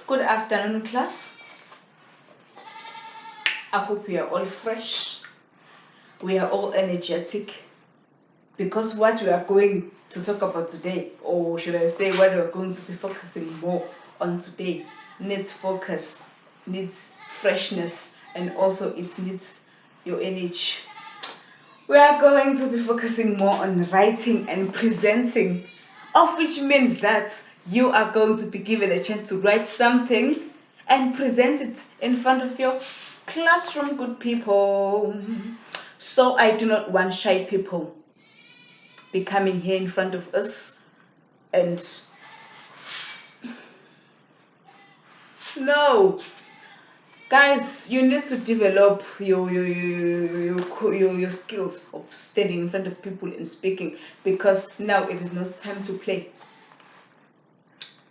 Good afternoon, class. I hope we are all fresh. We are all energetic because what we are going to talk about today, or should I say, what we are going to be focusing more on today, needs focus, needs freshness, and also it needs your energy. We are going to be focusing more on writing and presenting, of which means that you are going to be given a chance to write something and present it in front of your classroom, good people. So I do not want shy people be coming here in front of us and no. Guys, you need to develop your skills of standing in front of people and speaking, because now it is not time to play.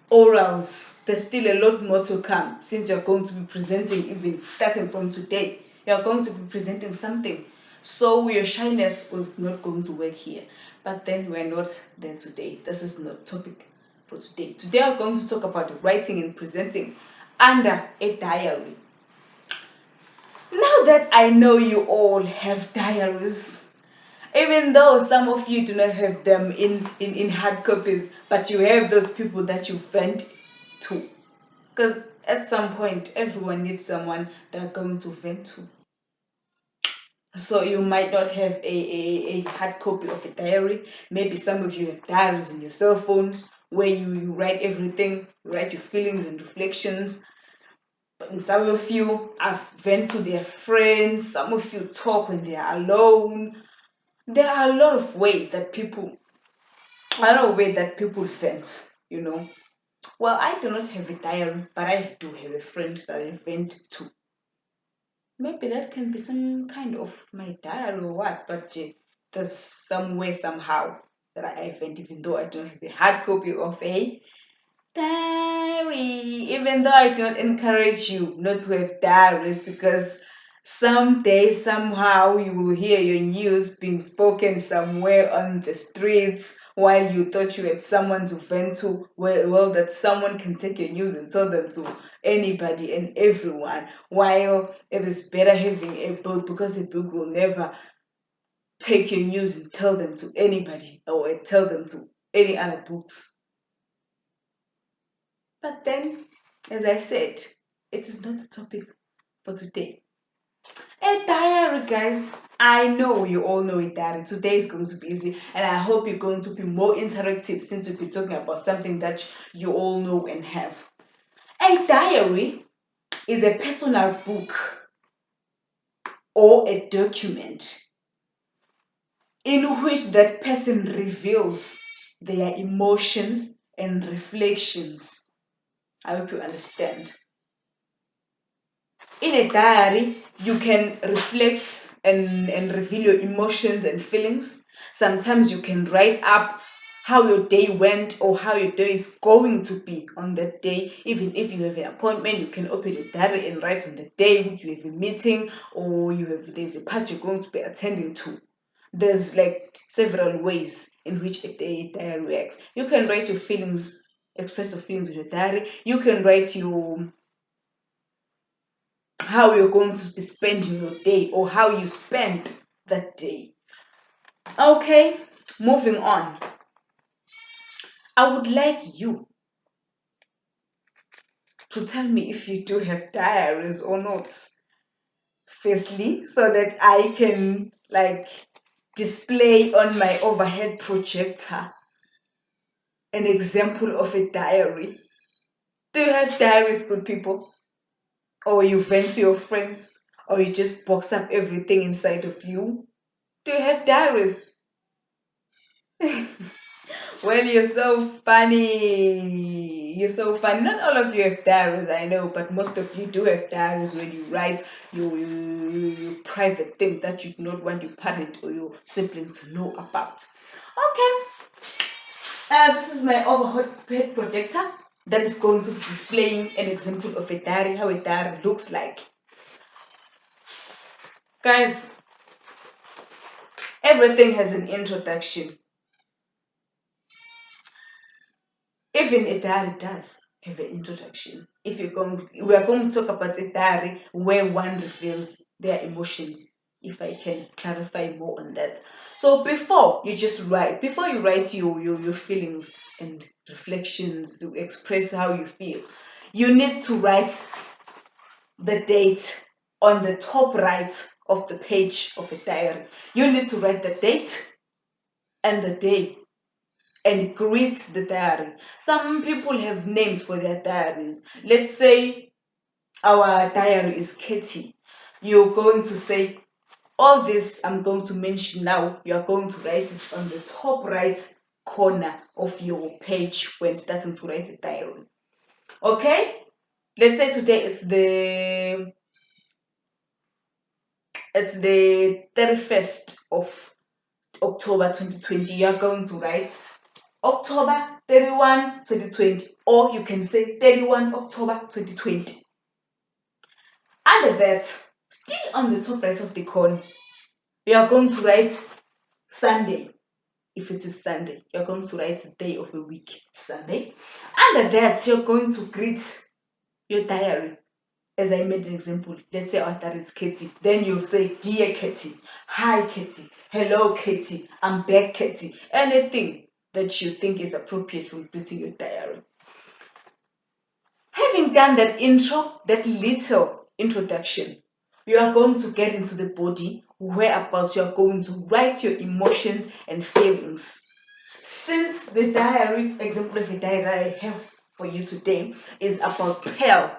Orals, there's still a lot more to come, since you're going to be presenting. Even starting from today, you're going to be presenting something, so your shyness was not going to work here. But then we're not there today. This is not topic for today. Today we're going to talk about writing and presenting under a diary. Now that I know you all have diaries, even though some of you do not have them in hard copies, but you have those people that you vent to. Because at some point, everyone needs someone they're going to vent to. So you might not have a hard copy of a diary. Maybe some of you have diaries in your cell phones where you write everything, you write your feelings and reflections. But some of you have vent to their friends, some of you talk when they are alone. There are a lot of ways that people vent, Well, I do not have a diary, but I do have a friend that I vent to. Maybe that can be some kind of my diary or what, but there's some way, somehow, that I vent, even though I don't have a hard copy of a diary. Even though I don't encourage you not to have diaries, because someday, somehow, you will hear your news being spoken somewhere on the streets while you thought you had someone to vent to. Well, that someone can take your news and tell them to anybody and everyone, while it is better having a book, because a book will never take your news and tell them to anybody or tell them to any other books. But then, as I said, it is not the topic for today. A diary, guys. I know you all know a diary. Today is going to be easy, and I hope you're going to be more interactive, since we'll be talking about something that you all know and have. A diary is a personal book or a document in which that person reveals their emotions and reflections. I hope you understand. In a diary, you can reflect and reveal your emotions and feelings. Sometimes you can write up how your day went or how your day is going to be on that day. Even if you have an appointment, you can open your diary and write on the day which you have a meeting, or there's a party you're going to be attending to. There's like several ways in which a diary works. You can write your feelings, express your feelings in your diary. You can write how you're going to be spending your day or how you spent that day. Okay, moving on. I would like you to tell me if you do have diaries or not. Firstly, so that I can display on my overhead projector an example of a diary. Do you have diaries, good people? Or you vent to your friends? Or you just box up everything inside of you? Do you have diaries? Well, you're so funny. You're so funny. Not all of you have diaries, I know, but most of you do have diaries where you write your private things that you do not want your parent or your siblings to know about. Okay. This is my overhead projector that is going to be displaying an example of a diary, how a diary looks like. Guys, everything has an introduction. Even a diary does have an introduction. If we are going to talk about a diary where one reveals their emotions. If I can clarify more on that. So before you write your feelings and reflections to express how you feel, you need to write the date on the top right of the page of a diary. You need to write the date and the day and greet the diary. Some people have names for their diaries. Let's say our diary is Katie. You're going to say, all this I'm going to mention now, you're going to write it on the top right corner of your page when starting to write a diary. Okay? Let's say today it's the 31st of October 2020. You're going to write October 31, 2020, or you can say 31 October 2020. Under that, still on the top right of the corner, you are going to write Sunday. If it is Sunday, you're going to write day of the week, Sunday. Under that, you're going to greet your diary. As I made an example, let's say our diary is Katie. Then you'll say, Dear Katie, hi Katie, hello Katie, I'm back Katie. Anything that you think is appropriate for greeting your diary. Having done that intro, that little introduction, you are going to get into the body whereabouts you are going to write your emotions and feelings. Since the diary, example of a diary that I have for you today is about Pearl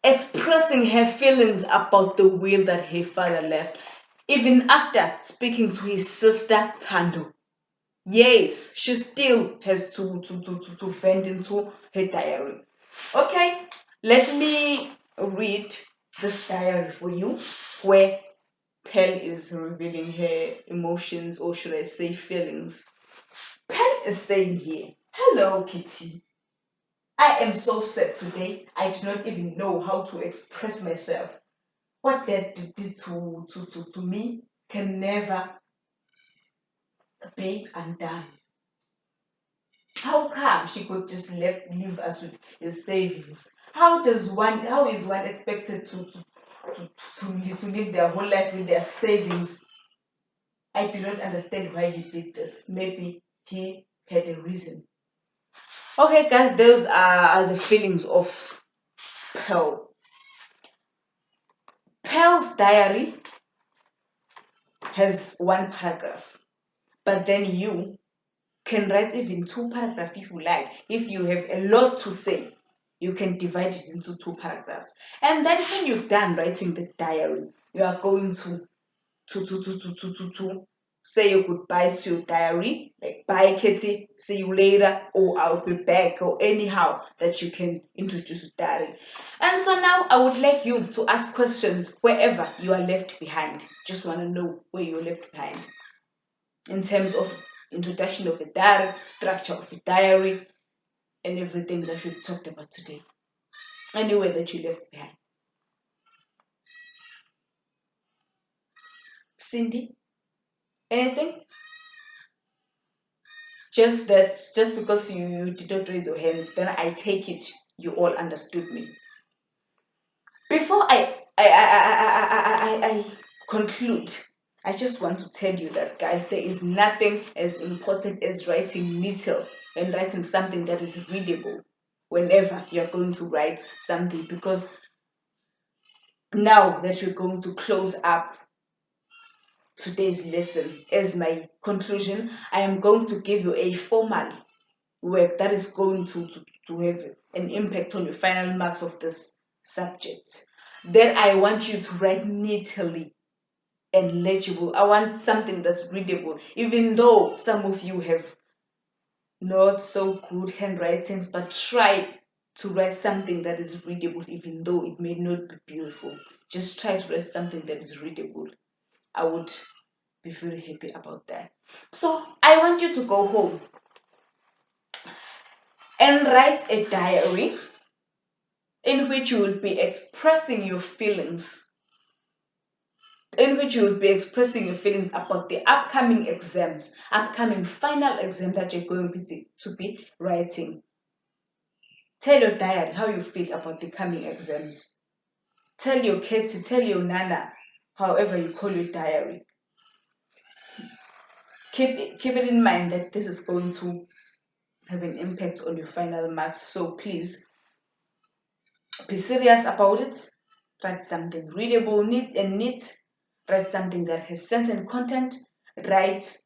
expressing her feelings about the will that her father left, even after speaking to his sister Tando. Yes, she still has to vent into her diary. Okay, let me read this diary for you where Pearl is revealing her emotions, or should I say feelings. Pearl is saying here, Hello, Kitty. I am so sad today. I do not even know how to express myself. What Dad did to me can never be undone. How come she could just leave us with his savings? How is one expected to live their whole life with their savings? I do not understand why he did this. Maybe he had a reason. Okay, guys, those are the feelings of Pearl. Pearl's diary has one paragraph, but then you can write even two paragraphs if you like. If you have a lot to say, you can divide it into two paragraphs. And then when you've done writing the diary, you are going to say your goodbyes to your diary, like bye Kitty, see you later, or I'll be back, or anyhow that you can introduce your diary. And so now I would like you to ask questions wherever you are left behind. Just want to know where you're left behind in terms of introduction of a diary, structure of a diary, and everything that we've talked about today. Anywhere that you left behind. Cindy, anything? Just because you did not raise your hands, then I take it you all understood me. Before I conclude, I just want to tell you that, guys, there is nothing as important as writing little and writing something that is readable whenever you're going to write something, because now that we're going to close up today's lesson, as my conclusion, I am going to give you a formal work that is going to have an impact on your final marks of this subject. Then I want you to write neatly and legible. I want something that's readable, even though some of you have not so good handwritings, but try to write something that is readable, even though it may not be beautiful. Just try to write something that is readable. I would be very happy about that. So I want you to go home and write a diary in which you will be expressing your feelings in which you will be expressing your feelings about the upcoming exams, upcoming final exam that you're going to be writing. Tell your diary how you feel about the coming exams. Tell your Katie, tell your Nana, however you call your diary. Keep it in mind that this is going to have an impact on your final marks. So please be serious about it. Write something readable, neat and neat. Write something that has sense and content. Write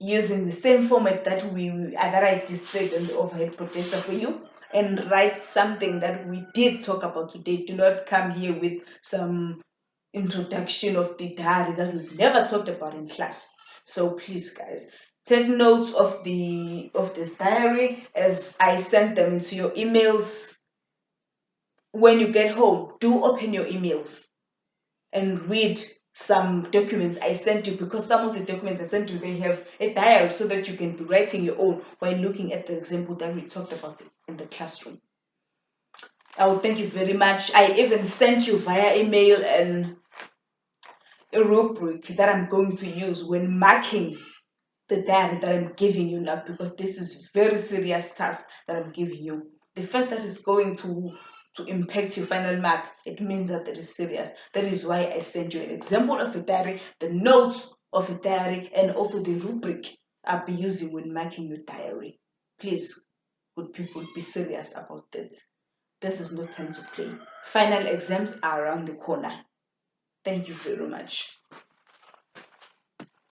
using the same format that I displayed on the overhead projector for you, and write something that we did talk about today. Do not come here with some introduction of the diary that we've never talked about in class. So please, guys, take notes of this diary as I send them into your emails. When you get home, do open your emails and read some documents I sent you, because some of the documents I sent you, they have a diary so that you can be writing your own while looking at the example that we talked about in the classroom. I would thank you very much. I even sent you via email a rubric that I'm going to use when marking the diary that I'm giving you now, because this is very serious task that I'm giving you. The fact that it's going to impact your final mark, it means that it is serious. That is why I sent you an example of a diary, the notes of a diary, and also the rubric I'll be using when marking your diary. Please, good people, be serious about this. This is not time to play. Final exams are around the corner. Thank you very much.